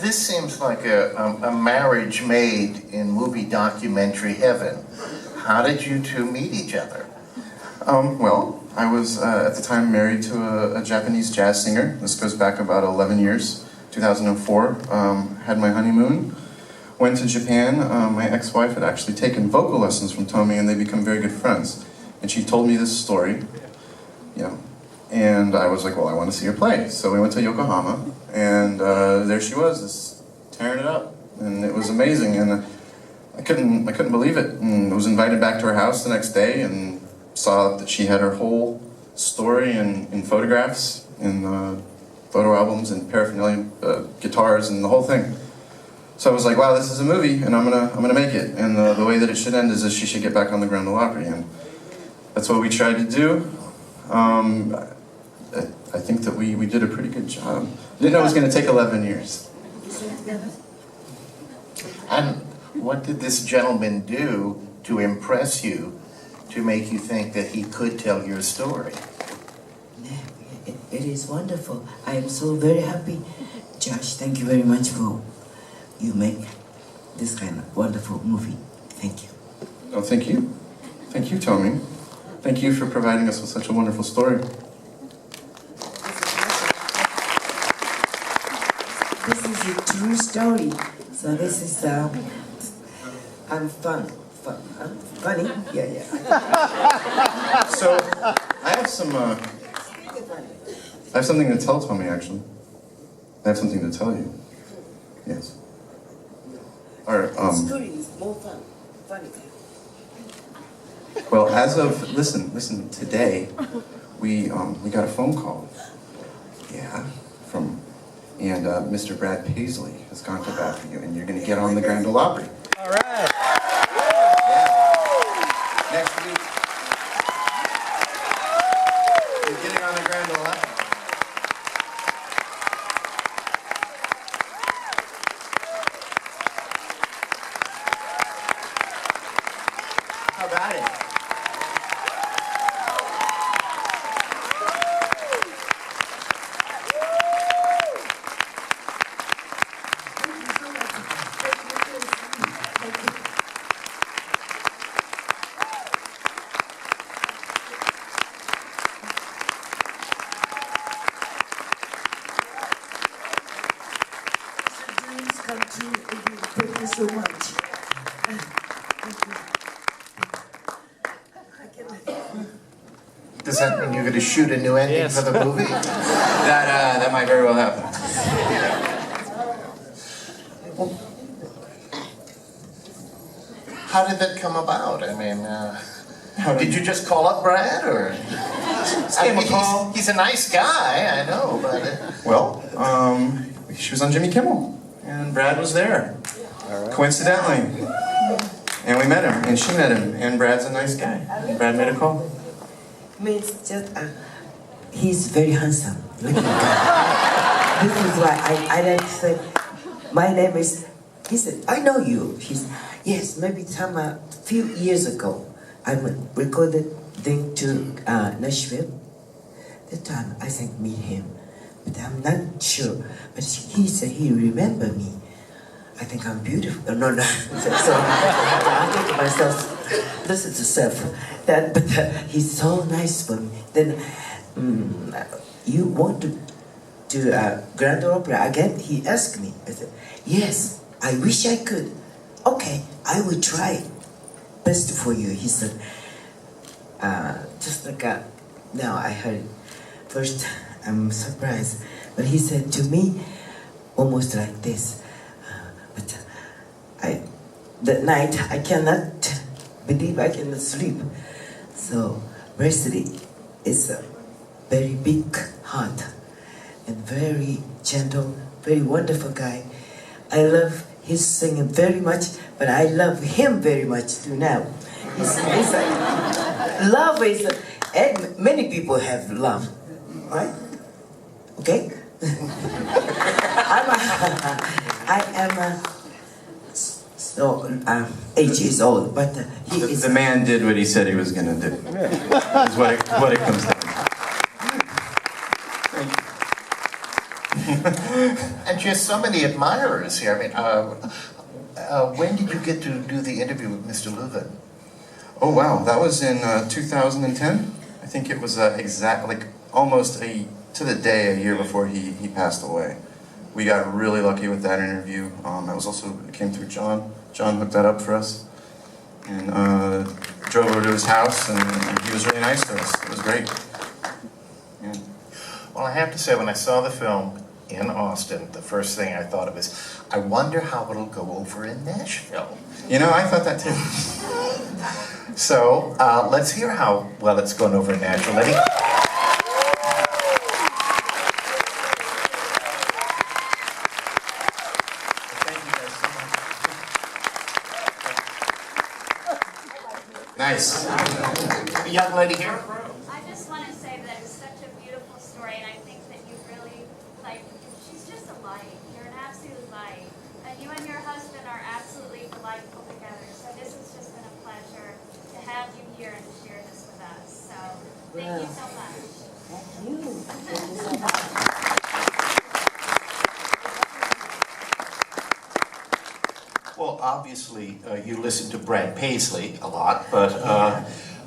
this seems like a marriage made in movie documentary heaven. How did you two meet each other? Well, I was at the time married to a Japanese jazz singer. This goes back about 11 years, 2004. Had my honeymoon, went to Japan. My ex-wife had actually taken vocal lessons from Tomi, and they become very good friends. And she told me this story, you know, and I was like, well, I want to see her play. So we went to Yokohama, and there she was, just tearing it up, and it was amazing. And I couldn't believe it. And I was invited back to her house the next day, and saw that she had her whole story in photographs, in photo albums, and paraphernalia, guitars, and the whole thing. So I was like, wow, this is a movie, and I'm gonna make it. And the way that it should end is that she should get back on the Grand Ole Opera, and that's what we tried to do. I think that we did a pretty good job. Didn't know it was going to take 11 years. And what did this gentleman do to impress you, to make you think that he could tell your story? It is wonderful. I am so very happy. Josh, thank you very much for you make this kind of wonderful movie. Thank you. Oh, thank you. Thank you, Tomi. Thank you for providing us with such a wonderful story. This is a true story. So this is I'm funny. Yeah. So I have something to tell Tomi, actually. I have something to tell you. Yes. Or story is more funny. well, as of listen. Today, we got a phone call. Yeah, from. And Mr. Brad Paisley has gone to bat for you, and you're going to get on the Grand Ole Opera. All right. Yeah. Next week, you're getting on the Grand Ole Opera. How about it? Thank you so much. Does that mean you're going to shoot a new ending for the movie? That might very well happen. How did that come about? I mean, did you just call up Brad, or? I mean, he's a nice guy, I know, but... Well, she was on Jimmy Kimmel, and Brad was there, coincidentally. And we met him, and she met him, and Brad's a nice guy. And Brad made a call. Means just he's very handsome. Look at that. This is why I like to say, my name is. He said, I know you. Yes, maybe a few years ago, I recorded thing to Nashville. That time I think meet him, but I'm not sure. But he said he remember me. I think I'm beautiful. No. So I think to myself, this is the self. But he's so nice for me. Then you want to do Grand Ole Opera again? He asked me. I said, yes. I wish I could. Okay, I will try. Best for you. He said, just like now I heard. First, I'm surprised, but he said to me, almost like this. But that night I cannot believe I cannot sleep. So Wesley is a very big heart and very gentle, very wonderful guy. I love his singing very much, but I love him very much too now. Love is, and many people have love, right? Okay? I am so 8 years old, but he is... The man did what he said he was going to do. Is what it comes down to. And she has so many admirers here. I mean, when did you get to do the interview with Mr. Leuven? Oh wow, that was in 2010. I think it was almost to the day a year before he passed away. We got really lucky with that interview. It came through John. John hooked that up for us. And drove over to his house, and he was really nice to us. It was great. Yeah. Well, I have to say, when I saw the film in Austin, the first thing I thought of is, I wonder how it'll go over in Nashville. You know, I thought that too. So, let's hear how well it's gone over in Nashville. Letty? Nice. Young lady here. I just want to say that it's such a beautiful story, and I think that you really, she's just a light. You're an absolute light. And you and your husband are absolutely delightful together. So this has just been a pleasure to have you here and to share this with us. So thank you so much. Thank you. Thank you so much. Well, obviously, you listen to Brad Paisley a lot, but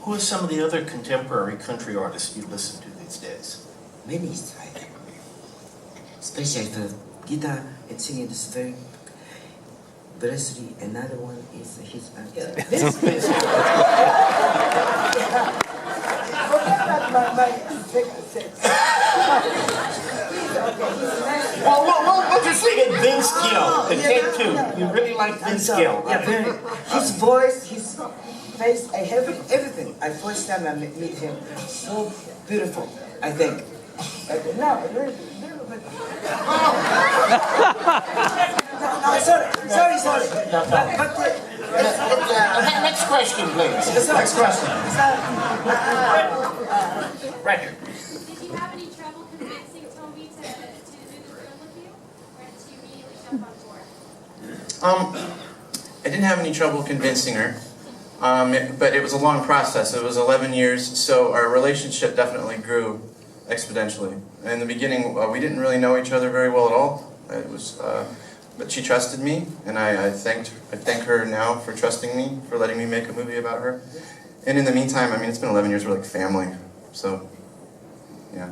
who are some of the other contemporary country artists you listen to these days? Many, I think. Especially the guitar and singing is very blessedly. Another one is his We'll just sing it, Vince Gill, the kid too. You really like Vince Gill. Yeah, very. His voice, his face, I have everything. I first time I meet him, so beautiful, I think. No, really, sorry. Next question, please. Next question. Right here. Did you have any trouble convincing Tomi to do the film with you? Or did she immediately jump on board? I didn't have any trouble convincing her, but it was a long process. It was 11 years, so our relationship definitely grew exponentially. In the beginning, we didn't really know each other very well at all. It was, but she trusted me, and I thank her now for trusting me, for letting me make a movie about her. And in the meantime, I mean, it's been 11 years. We're like family, so yeah.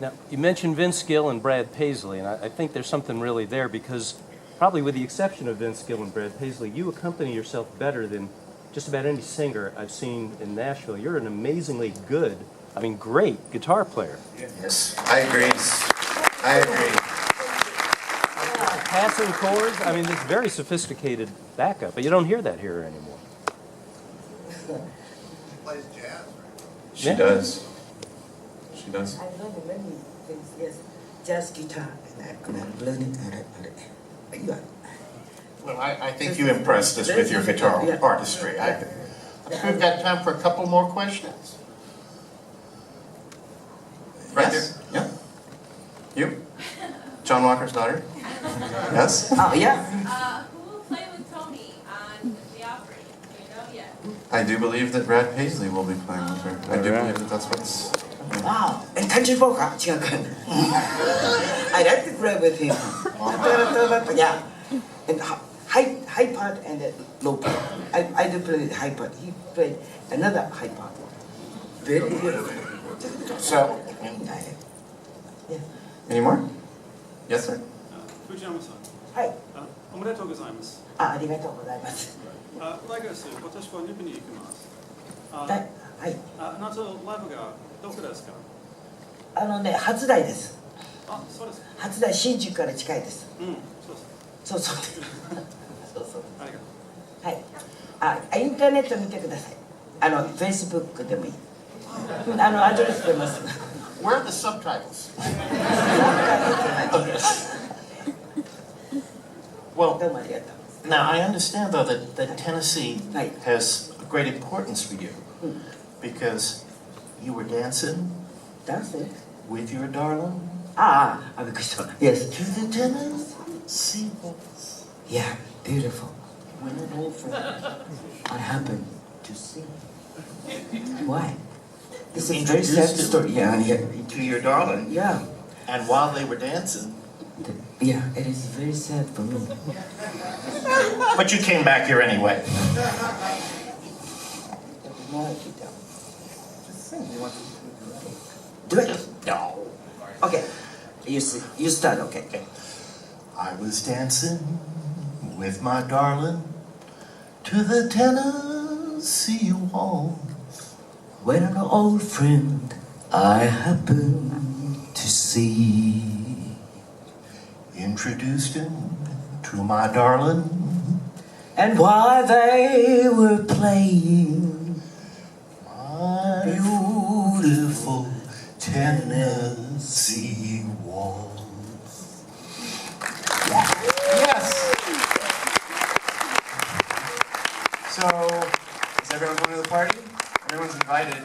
Now, you mentioned Vince Gill and Brad Paisley, and I think there's something really there because, probably with the exception of Vince Gill and Brad Paisley, you accompany yourself better than just about any singer I've seen in Nashville. You're an amazingly good, great guitar player. Yes, I agree. Passing chords, this very sophisticated backup, but you don't hear that here anymore. Plays jazz. She does. She does. I learned many things, yes. Jazz guitar, and I'm learning. Yeah. Well, I think you impressed us with your guitar artistry. We've got time for a couple more questions. Right Yes. Yeah. You? John Walker's daughter? Yes? Oh, yeah. Who will play with Tomi on the Opry? Do you know yet? I do believe that Brad Paisley will be playing with her. I do believe that that's what's... Wow. And country folk, I like to play with him. Yeah. And high part and low part. I do play high part. He played another high part. Very beautiful. So, Yeah. Any more? Yes, sir? Fujiyama-san、はい。おめでとうございます。ありがとうございます。来月、今年は日本に行きます。はい。夏ライブがどこですか？初台です。あ、そうですか。初台、新宿から近いです。そうです。そう。ありがとう。はい。インターネット見てください。Facebook でもいい。アドレス出ます。where are the subtitles? Well, now I understand though that Tennessee has a great importance for you because you were dancing with your darling. Yes. To the Tennessee Waltz. Yeah, beautiful. When an old friend, I happened to see. Why? This is a very sad Introduced story. Yeah, yeah, to your darling. yeah. And while they were dancing, Yeah, it is very sad for me. but you came back here anyway. Do it. No. Okay. You start. Okay. Okay. I was dancing with my darling to the Tennessee waltz When an old friend I happened to see introduced him to my darling. and while they were playing My beautiful Tennessee waltz. Yes. So, is everyone going to the party? Everyone's invited.